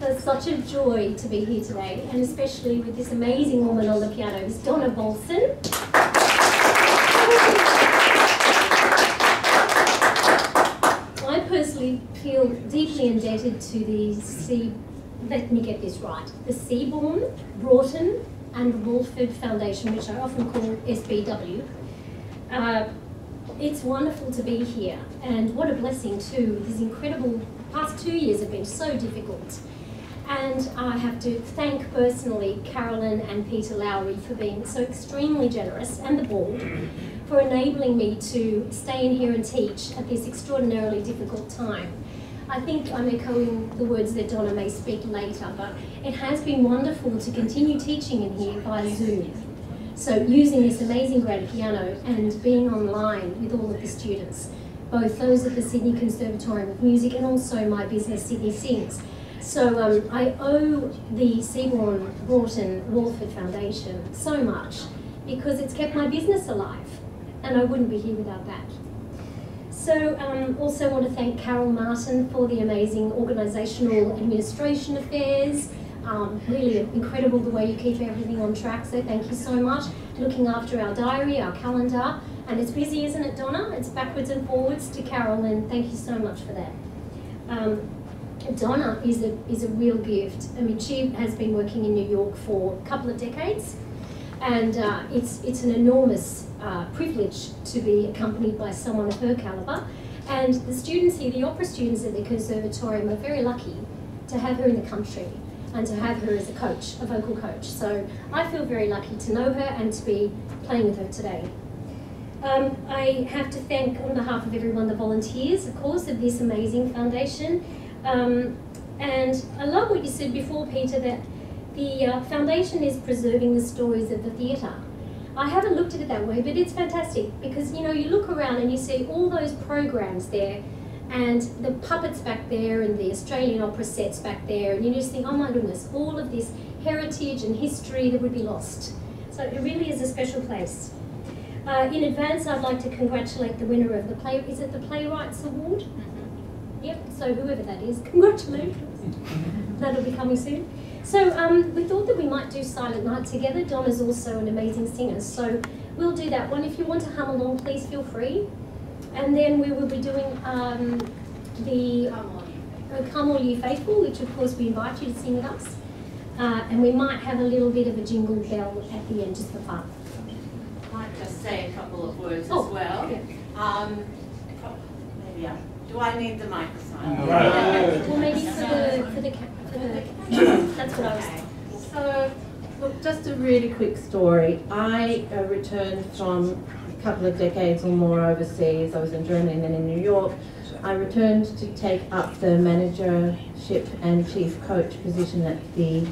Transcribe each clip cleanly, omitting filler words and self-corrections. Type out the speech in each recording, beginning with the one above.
It's such a joy to be here today, and especially with this amazing woman on the piano, it's Donna Balson. I personally feel deeply indebted to the let me get this right, the Seaborn, Broughton and Walford Foundation, which I often call SBW. It's wonderful to be here, and what a blessing too. These incredible past 2 years have been so difficult. And I have to thank personally Carolyn and Peter Lowry for being so extremely generous, and the board, for enabling me to stay in here and teach at this extraordinarily difficult time. I think I'm echoing the words that Donna may speak later, but it has been wonderful to continue teaching in here via Zoom. So using this amazing grand piano and being online with all of the students, both those at the Sydney Conservatorium of Music and also my business Sydney Sings. So I owe the Seaborn, Broughton, Walford Foundation so much because it's kept my business alive, and I wouldn't be here without that. So also want to thank Carol Martin for the amazing organisational administration affairs. Really incredible the way you keep everything on track, so thank you so much. Looking after our diary, our calendar, and it's busy, isn't it, Donna? It's backwards and forwards to Carol, and thank you so much for that. Donna is a real gift. I mean, she has been working in New York for a couple of decades, and it's an enormous privilege to be accompanied by someone of her calibre. And the students here, the opera students at the Conservatorium, are very lucky to have her in the country and to have her as a coach, a vocal coach. So I feel very lucky to know her and to be playing with her today. I have to thank, on behalf of everyone, the volunteers, of course, of this amazing foundation. And I love what you said before, Peter, that the foundation is preserving the stories of the theatre. I haven't looked at it that way, but it's fantastic because, you know, you look around and you see all those programs there and the puppets back there and the Australian opera sets back there, and you just think, oh my goodness, all of this heritage and history that would be lost. So it really is a special place. In advance, I'd like to congratulate the winner of the Playwrights Award? Yep, so whoever that is, congratulations. That'll be coming soon. So we thought that we might do Silent Night together. Donna's also an amazing singer, so we'll do that one. If you want to hum along, please feel free. And then we will be doing the Come All Ye Faithful, which of course we invite you to sing with us. And we might have a little bit of a jingle bell at the end, just for fun. I might just say a couple of words as well. Okay. Maybe do I need the microphone? No. Well, maybe for the that's what I was saying. So, look, just a really quick story. I returned from a couple of decades or more overseas. I was in Germany and then in New York. I returned to take up the managership and chief coach position at the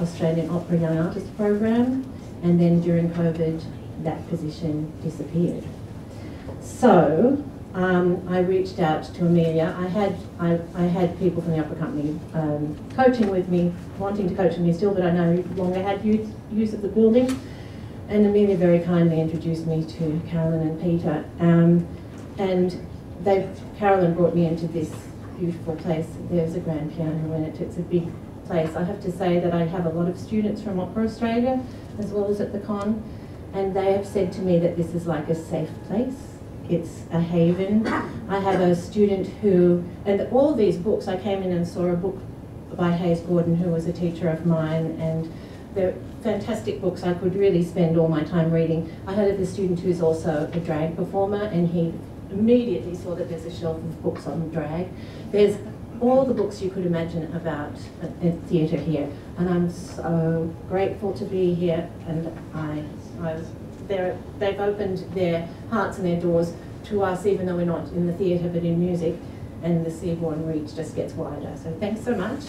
Australian Opera Young Artist Program, and then during COVID that position disappeared. So I reached out to Amelia. I had people from the opera company coaching with me, wanting to coach with me still, but I no longer had use of the building. And Amelia very kindly introduced me to Carolyn and Peter. And Carolyn brought me into this beautiful place. There's a grand piano in it. It's a big place. I have to say that I have a lot of students from Opera Australia as well as at the con, and they have said to me that this is like a safe place. It's a haven. I have a student who, and all these books, I came in and saw a book by Hayes Gordon, who was a teacher of mine, and they're fantastic books. I could really spend all my time reading. I had a student who's also a drag performer, and he immediately saw that there's a shelf of books on drag. There's all the books you could imagine about theatre here, and I'm so grateful to be here, and they've opened their hearts and their doors to us, even though we're not in the theatre but in music, and the Seaborn reach just gets wider. So thanks so much.